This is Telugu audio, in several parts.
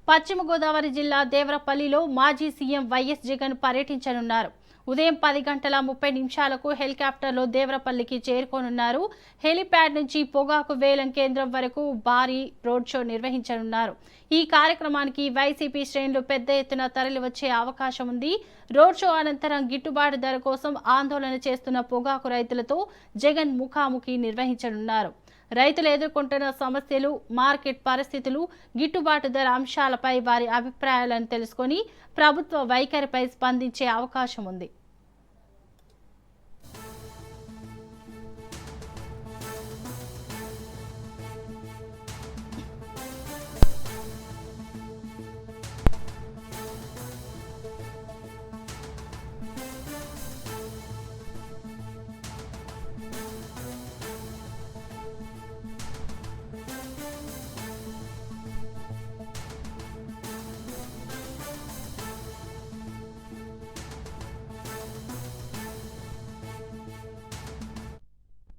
పశ్చిమ గోదావరి జిల్లా దేవరపల్లిలో మాజీ సీఎం వైఎస్ జగన్ పర్యటించనున్నారు. ఉదయం 10:30 హెలికాప్టర్లో దేవరపల్లికి చేరుకోనున్నారు. హెలిప్యాడ్ నుంచి పొగాకు వేలం కేంద్రం వరకు భారీ రోడ్ షో నిర్వహించనున్నారు. ఈ కార్యక్రమానికి వైసీపీ శ్రేణులు పెద్ద ఎత్తున తరలివచ్చే అవకాశం ఉంది. రోడ్ షో అనంతరం గిట్టుబాటు ధర కోసం ఆందోళన చేస్తున్న పొగాకు రైతులతో జగన్ ముఖాముఖి నిర్వహించనున్నారు. రైతులు ఎదుర్కొంటున్న సమస్యలు, మార్కెట్ పరిస్థితులు, గిట్టుబాటు ధర అంశాలపై వారి అభిప్రాయాలను తెలుసుకొని ప్రభుత్వ వైఖరిపై స్పందించే అవకాశం ఉంది.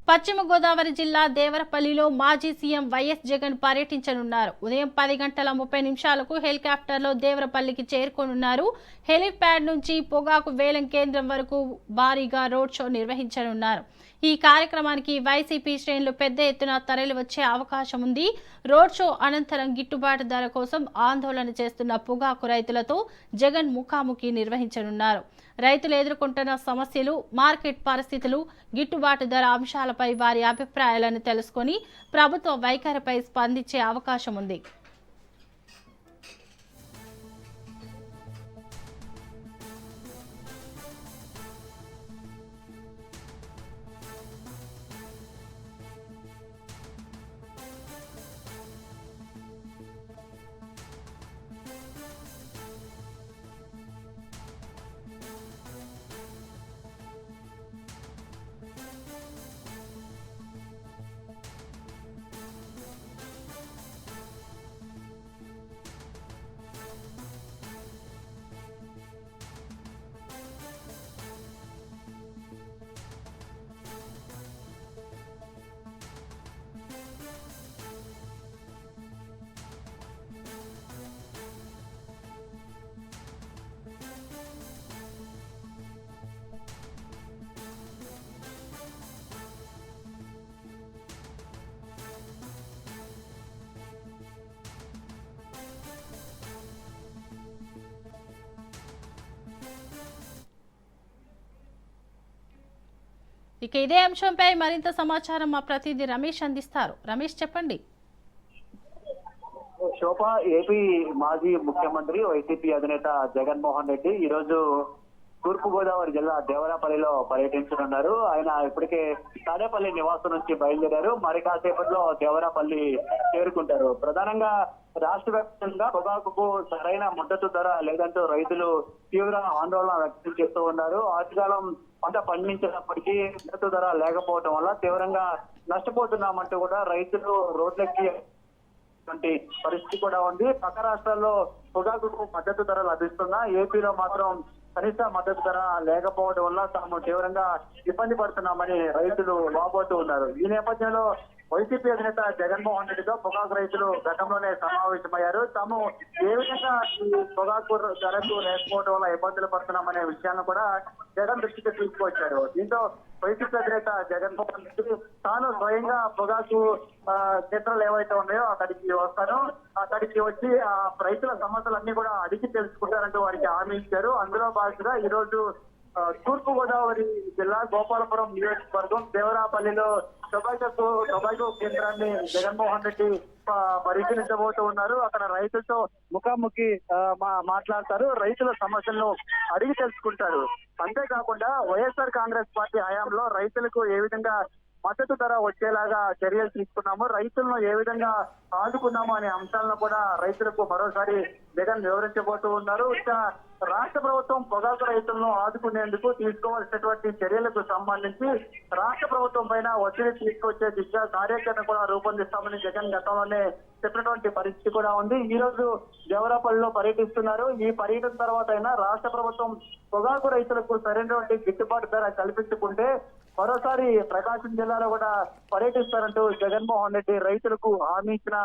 పశ్చిమ గోదావరి జిల్లా దేవరపల్లిలో మాజీ సీఎం వైఎస్ జగన్ పర్యటించనున్నారు. ఉదయం 10:30 హెలికాప్టర్లో దేవరపల్లికి చేరుకోనున్నారు. హెలిప్యాడ్ నుంచి పొగాకు వేలం కేంద్రం వరకు భారీగా రోడ్ షో నిర్వహించనున్నారు. ఈ కార్యక్రమానికి వైసీపీ శ్రేణులు పెద్ద ఎత్తున తరలివచ్చే అవకాశం ఉంది. రోడ్ షో అనంతరం గిట్టుబాటు ధర కోసం ఆందోళన చేస్తున్న పొగాకు రైతులతో జగన్ ముఖాముఖి నిర్వహించనున్నారు. రైతులు ఎదుర్కొంటున్న సమస్యలు, మార్కెట్ పరిస్థితులు, గిట్టుబాటు ధర అంశాలపై వారి అభిప్రాయాలను తెలుసుకొని ప్రభుత్వ వైఖరిపై స్పందించే అవకాశం ఉంది. ఇక ఇదే అంశంపై మరింత సమాచారం మా ప్రతినిధి రమేష్ అందిస్తారు. రమేష్, చెప్పండి. శోభ, ఏపీ మాజీ ముఖ్యమంత్రి వైసీపీ అధినేత జగన్మోహన్ రెడ్డి ఈ రోజు తూర్పు గోదావరి జిల్లా దేవరాపల్లిలో పర్యటించనున్నారు. ఆయన ఇప్పటికే తాడేపల్లి నివాసం నుంచి బయలుదేరారు. మరి కాసేపట్లో దేవరాపల్లి చేరుకుంటారు. ప్రధానంగా రాష్ట్ర వ్యాప్తంగా పొగాకుకు సరైన మద్దతు ధర లేదంటూ రైతులు తీవ్ర ఆందోళన వ్యక్తం చేస్తూ ఉన్నారు. ఆదికాలం పంట పండించినప్పటికీ మద్దతు ధర లేకపోవడం వల్ల తీవ్రంగా నష్టపోతున్నామంటూ కూడా రైతులు రోడ్లెక్కి పరిస్థితి కూడా ఉంది. పక్క రాష్ట్రాల్లో పొగాకుకు మద్దతు ధర లభిస్తున్నా ఏపీలో మాత్రం కనీస మద్దతు ధర లేకపోవడం వల్ల తాము తీవ్రంగా ఇబ్బంది పడుతున్నామని రైతులు వాపోతూ ఉన్నారు. ఈ నేపథ్యంలో వైసీపీ అధినేత జగన్మోహన్ రెడ్డితో పొగాకు రైతులు గతంలోనే సమావేశమయ్యారు. తాము ఏ విధంగా ఈ పొగాకు ధరకు లేకపోవడం వల్ల ఇబ్బందులు పడుతున్నామనే విషయాన్ని కూడా జగన్ దృష్టికి తీసుకొచ్చారు. దీంతో వైసీపీ అధినేత జగన్మోహన్ రెడ్డి తాను స్వయంగా పొగాకు క్షేత్రాలు ఏవైతే ఉన్నాయో అక్కడికి వస్తాను, అక్కడికి వచ్చి ఆ రైతుల సమస్యలన్నీ కూడా అడిగి తెలుసుకుంటారంటూ వారికి హామీ ఇచ్చారు. అందులో భాగంగా ఈ రోజు తూర్పు గోదావరి జిల్లా గోపాలపురం నియోజకవర్గం దేవరాపల్లిలో టొబాకో కేంద్రాన్ని జగన్మోహన్ రెడ్డి పరిశీలించబోతూ ఉన్నారు. అక్కడ రైతులతో ముఖాముఖి మాట్లాడతారు, రైతుల సమస్యలను అడిగి తెలుసుకుంటారు. అంతేకాకుండా వైఎస్ఆర్ కాంగ్రెస్ పార్టీ హయాంలో రైతులకు ఏ విధంగా మద్దతు ధర వచ్చేలాగా చర్యలు తీసుకున్నాము, రైతులను ఏ విధంగా ఆదుకున్నాము అనే అంశాలను కూడా రైతులకు మరోసారి జగన్ వివరించబోతూ ఉన్నారు. రాష్ట్ర ప్రభుత్వం పొగాకు రైతులను ఆదుకునేందుకు తీసుకోవాల్సినటువంటి చర్యలకు సంబంధించి రాష్ట్ర ప్రభుత్వం పైన ఒత్తిడి తీసుకొచ్చే దిశగా కార్యాచరణ కూడా రూపొందిస్తామని జగన్ గతంలోనే చెప్పినటువంటి పరిస్థితి కూడా ఉంది. ఈ రోజు దేవరాపల్లిలో పర్యటిస్తున్నారు. ఈ పర్యటన తర్వాత అయినా రాష్ట్ర ప్రభుత్వం పొగాకు రైతులకు సరైనటువంటి గిట్టుబాటు ధర కల్పించుకుంటే మరోసారి ప్రకాశం జిల్లాలో కూడా పర్యటిస్తారంటూ జగన్మోహన్ రెడ్డి రైతులకు హామీ ఇచ్చిన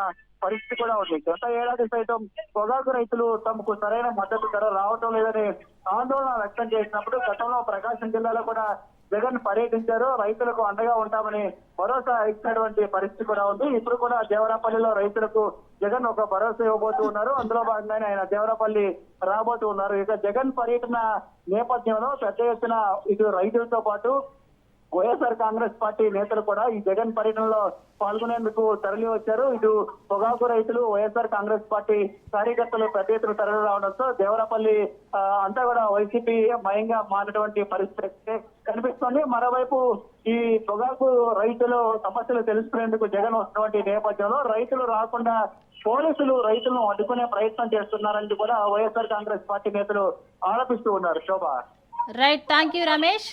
పరిస్థితి కూడా ఉంది. గత ఏడాది సైతం పొగాకు రైతులు తమకు సరైన మద్దతు ధర రావటం లేదని ఆందోళన వ్యక్తం చేసినప్పుడు గతంలో ప్రకాశం జిల్లాలో కూడా జగన్ పర్యటించారు. రైతులకు అండగా ఉంటామని భరోసా ఇచ్చినటువంటి పరిస్థితి కూడా ఉంది. ఇప్పుడు కూడా దేవరాపల్లిలో రైతులకు జగన్ ఒక భరోసా ఇవ్వబోతూ ఉన్నారు. అందులో భాగంగానే ఆయన దేవరాపల్లి రాబోతూ ఉన్నారు. ఇక జగన్ పర్యటన నేపథ్యంలో పెద్ద ఎత్తున ఇటు రైతులతో పాటు వైఎస్ఆర్ కాంగ్రెస్ పార్టీ నేతలు కూడా ఈ జగన్ పర్యటనలో పాల్గొనేందుకు తరలి వచ్చారు. ఇటు పొగాకు రైతులు వైఎస్ఆర్ కాంగ్రెస్ పార్టీ కార్యకర్తలు పెద్ద ఎత్తున తరలి రావడంతో దేవరాపల్లి అంతా కూడా వైసీపీ మయంగా మారినటువంటి పరిస్థితి కనిపిస్తోంది. మరోవైపు ఈ పొగాకు రైతులు సమస్యలు తెలుసుకునేందుకు జగన్ వస్తున్నటువంటి నేపథ్యంలో రైతులు రాకుండా పోలీసులు రైతులను అడ్డుకునే ప్రయత్నం చేస్తున్నారని కూడా వైఎస్ఆర్ కాంగ్రెస్ పార్టీ నేతలు ఆరోపిస్తూ ఉన్నారు. Shobha. Right, thank you Ramesh.